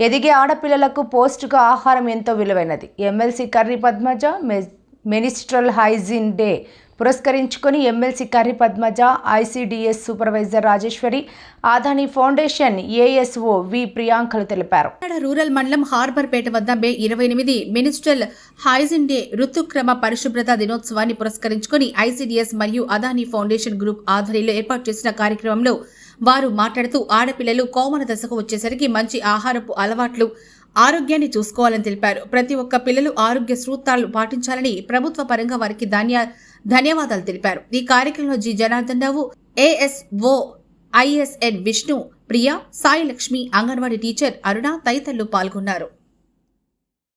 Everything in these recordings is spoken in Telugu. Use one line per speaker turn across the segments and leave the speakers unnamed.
ఎదిగే ఆడపిల్లలకు పౌష్టిక ఆహారం ఎంతో విలువైనది. MLC Karri Padmaja menstrual hygiene day పురస్కరించుకొని MLC Karri Padmaja, ICDS supervisor Rajeshwari, Adani foundation ASO V ప్రియాంకలు తెలిపారు.
రూరల్ మండలం హార్బర్పేట వద్ద మే 28 మెనిస్ట్రల్ హైజీన్ డే ఋతుక్రమ పరిశుభ్రత దినోత్సవాన్ని పురస్కరించుకొని ఐసీడీఎస్ మరియు అదాని ఫౌండేషన్ గ్రూప్ ఆధ్వర్యంలో ఏర్పాటు చేసిన కార్యక్రమంలో వారు మాట్లాడుతూ ఆడపిల్లలు కోమల దశకు వచ్చేసరికి మంచి ఆహారపు అలవాట్లు, ఆరోగ్యాన్ని చూసుకోవాలని తెలిపారు. ప్రతి ఒక్క పిల్లలు ఆరోగ్య సూత్రాలు పాటించాలని ప్రభుత్వ పరంగా వారికి ధన్యవాదాలు తెలిపారు. ఈ కార్యక్రమంలో G Janardhan Rao, ASO ISN Vishnu, Priya, Sai Lakshmi, anganwadi teacher Aruna తదితరులు పాల్గొన్నారు.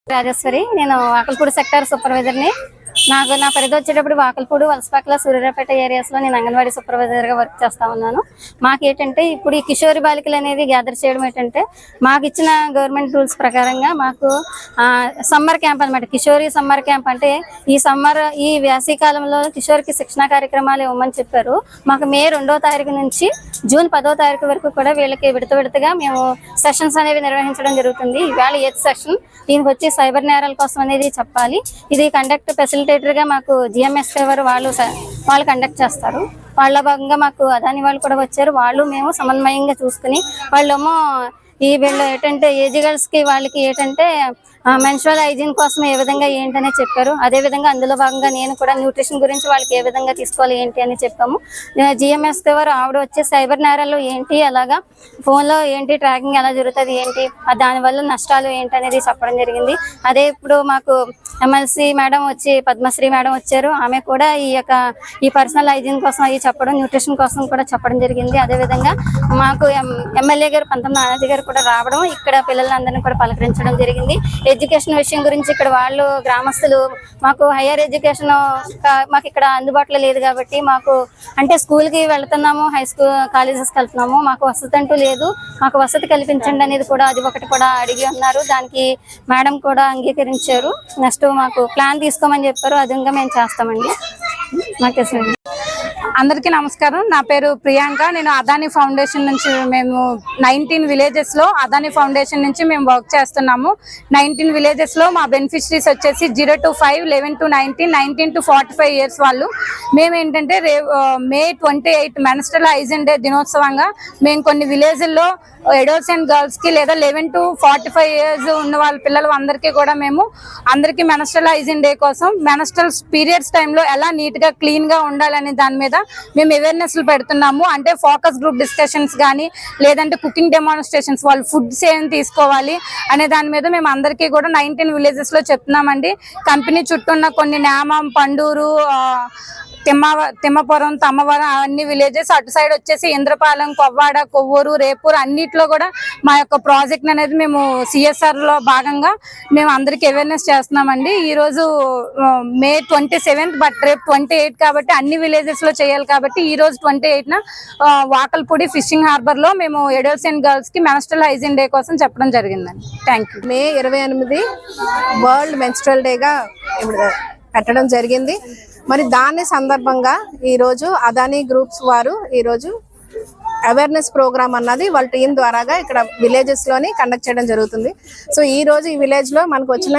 రాజేశ్వరి, నేను వాకల్పూడి సెక్టార్ సూపర్వైజర్ని. నా పరిధి వచ్చేటప్పుడు వాకల్పూడి, వలసపాకల, సూర్యాపేట ఏరియాస్లో నేను అంగన్వాడీ సూపర్వైజర్గా వర్క్ చేస్తా ఉన్నాను. మాకేంటంటే ఇప్పుడు ఈ కిషోరి బాలికలు అనేది గ్యాదర్ చేయడం ఏంటంటే మాకు ఇచ్చిన గవర్నమెంట్ రూల్స్ ప్రకారంగా మాకు సమ్మర్ క్యాంప్ అనమాట. కిషోరి సమ్మర్ క్యాంప్ అంటే ఈ వేసవికాలంలో కిషోర్కి శిక్షణ కార్యక్రమాలు ఇవ్వమని చెప్పారు. మాకు మే 2వ తారీఖు నుంచి జూన్ 10వ తారీఖు వరకు కూడా వీళ్ళకి విడతగా మేము సెషన్స్ అనేవి నిర్వహించడం జరుగుతుంది. ఇవాళ 8th సెషన్. దీనికి వచ్చి సైబర్ నేరాల కోసం అనేది చెప్పాలి. ఇది కండక్ట్ ఫెసిలిటేటర్ గా మాకు జిఎంఎస్ వాళ్ళు కండక్ట్ చేస్తారు. వాళ్ళ భాగంగా మాకు అదాని వాళ్ళు కూడా వచ్చారు. వాళ్ళు మేము సమన్వయంగా చూసుకుని వాళ్ళేమో వీళ్ళు ఏంటంటే ఏజ్ గర్ల్స్ కి వాళ్ళకి ఏంటంటే మెన్స్ట్రువల్ హైజీన్ కోసం ఏ విధంగా ఏంటనే చెప్పారు. అదే విధంగా అందులో భాగంగా నేను కూడా న్యూట్రిషన్ గురించి వాళ్ళకి ఏ విధంగా తీసుకోవాలి ఏంటి అని చెప్పాము. జిఎంఎస్ వారు ఆవిడ వచ్చే సైబర్ నేరాలు ఏంటి, అలాగా ఫోన్లో ఏంటి ట్రాకింగ్ ఎలా జరుగుతుంది ఏంటి, దానివల్ల నష్టాలు ఏంటి అనేది చెప్పడం జరిగింది. అదే ఇప్పుడు మాకు ఎమ్మెల్సీ మేడం వచ్చి పద్మశ్రీ మేడం వచ్చారు. ఆమె కూడా ఈ పర్సనల్ హైజీన్ కోసం అవి చెప్పడం, న్యూట్రిషన్ కోసం కూడా చెప్పడం జరిగింది. అదేవిధంగా మాకు ఎమ్మెల్యే గారు పంతం నానాజీ గారు కూడా రావడం, ఇక్కడ పిల్లలందరినీ కూడా పలకరించడం జరిగింది. ఎడ్యుకేషన్ విషయం గురించి ఇక్కడ వాళ్ళు గ్రామస్తులు మాకు హైయర్ ఎడ్యుకేషన్ మాకు ఇక్కడ అందుబాటులో లేదు కాబట్టి మాకు అంటే స్కూల్కి వెళ్తున్నాము, హై స్కూల్ కాలేజెస్కి వెళ్తున్నాము, మాకు వసతి అంటూ లేదు, మాకు వసతి కల్పించండి అనేది కూడా అది ఒకటి కూడా అడిగి ఉన్నారు. దానికి మేడం కూడా అంగీకరించారు. నెక్స్ట్ మాకు ప్లాన్ తీసుకోమని చెప్పారు. అది ఇంకా మేము చేస్తామండి. మాకే
అందరికీ నమస్కారం. నా పేరు ప్రియాంక. నేను అదాని ఫౌండేషన్ నుంచి మేము 19 విలేజెస్లో అదాని ఫౌండేషన్ నుంచి మేము వర్క్ చేస్తున్నాము. 19 విలేజెస్లో మా బెనిఫిషరీస్ వచ్చేసి 0 to 5, 11 to 19, 19 to 45 ఇయర్స్ వాళ్ళు. మేము ఏంటంటే మే 28 మెన్స్ట్రల్ హైజీన్ డే దినోత్సవంగా మేము కొన్ని విలేజ్ల్లో అడల్ట్స్ అండ్ గర్ల్స్కి లేదా 11 to 45 ఇయర్స్ ఉన్న వాళ్ళ పిల్లలు అందరికీ కూడా మేము అందరికీ మెన్స్ట్రల్ హైజీన్ డే కోసం మెన్స్ట్రల్ పీరియడ్స్ టైంలో ఎలా నీట్గా క్లీన్గా ఉండాలనే దాని మీద మేము అవేర్నెస్లు పెడుతున్నాము. అంటే ఫోకస్ గ్రూప్ డిస్కషన్స్ కానీ లేదంటే కుకింగ్ డెమాన్స్ట్రేషన్స్, వాళ్ళు ఫుడ్స్ ఏం తీసుకోవాలి అనే దాని మీద మేము అందరికీ కూడా 19 విలేజెస్లో చెప్తున్నామండి. కంపెనీ చుట్టూ ఉన్న కొన్ని నేమం, పండూరు, తిమ్మపురం, తమ్మవరం అన్ని విలేజెస్, అటు సైడ్ వచ్చేసి ఇంద్రపాలెం, కొవ్వాడ, కొవ్వూరు, రేపూరు అన్నిట్లో కూడా మా యొక్క ప్రాజెక్ట్ అనేది మేము CSRలో భాగంగా మేము అందరికీ అవేర్నెస్ చేస్తున్నామండి. ఈరోజు మే 27 బట్ రేపు 28 కాబట్టి అన్ని విలేజెస్లో చేయాలి కాబట్టి ఈరోజు 28న వాకల్పూడి ఫిషింగ్ హార్బర్లో మేము అడల్ట్స్ అండ్ గర్ల్స్కి మెన్స్ట్రల్ హైజీన్ డే కోసం చెప్పడం జరిగిందండి. Thank you.
May 28 world menstrual డేగా పెట్టడం జరిగింది. మరి దాని సందర్భంగా ఈరోజు అదానీ గ్రూప్స్ వారు ఈరోజు అవేర్నెస్ ప్రోగ్రామ్ అన్నది వాళ్ళ టీం ద్వారాగా ఇక్కడ విలేజెస్ లోని కండక్ట్ చేయడం జరుగుతుంది. సో ఈ రోజు ఈ విలేజ్ లో మనకు వచ్చిన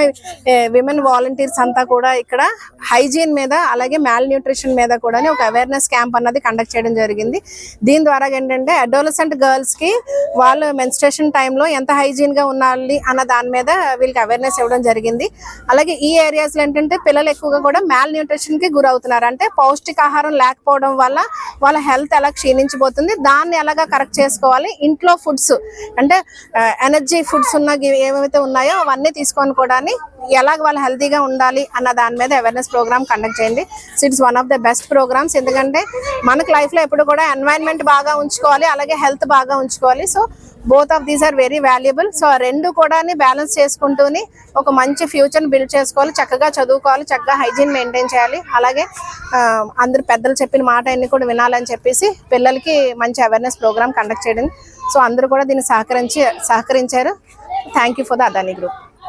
విమెన్ వాలంటీర్స్ అంతా కూడా ఇక్కడ హైజీన్ మీద అలాగే మాల్ న్యూట్రిషన్ మీద కూడా ఒక అవేర్నెస్ క్యాంప్ అన్నది కండక్ట్ చేయడం జరిగింది. దీని ద్వారా ఏంటంటే అడోలసెంట్ గర్ల్స్ కి వాళ్ళు మెన్స్ట్రేషన్ టైంలో ఎంత హైజీన్ గా ఉండాలి అన్న దాని మీద వీళ్ళకి అవేర్నెస్ ఇవ్వడం జరిగింది. అలాగే ఈ ఏరియాస్ లో ఏంటంటే పిల్లలు ఎక్కువగా కూడా మాల్ న్యూట్రిషన్ కి గురవుతున్నారు. అంటే పౌష్టికాహారం లేకపోవడం వల్ల వాళ్ళ హెల్త్ ఎలా క్షీణించిపోతుంది, దాన్ని ఎలాగా కరెక్ట్ చేసుకోవాలి, ఇంట్లో ఫుడ్స్ అంటే ఎనర్జీ ఫుడ్స్ ఏమైతే ఉన్నాయో అవన్నీ తీసుకొని కూడా ఎలాగ వాళ్ళు హెల్తీగా ఉండాలి అన్న దాని మీద అవేర్నెస్ ప్రోగ్రామ్ కండక్ట్ చేయండి. So it's one of the best programs. ఎందుకంటే మనకు లైఫ్లో ఎప్పుడు కూడా ఎన్వైరన్మెంట్ బాగా ఉంచుకోవాలి, అలాగే హెల్త్ బాగా ఉంచుకోవాలి. So both of these are very valuable. So రెండు కూడా బ్యాలెన్స్ చేసుకుంటూని ఒక మంచి ఫ్యూచర్ని బిల్డ్ చేసుకోవాలి, చక్కగా చదువుకోవాలి, చక్కగా హైజీన్ మెయింటైన్ చేయాలి. అలాగే అందరు పెద్దలు చెప్పిన మాట అన్ని కూడా వినాలని చెప్పేసి పిల్లలకి మంచి అవేర్నెస్ ప్రోగ్రామ్ కండక్ట్ చేయడం. సో అందరూ కూడా దీన్ని సహకరించారు. Thank you for the Adani group.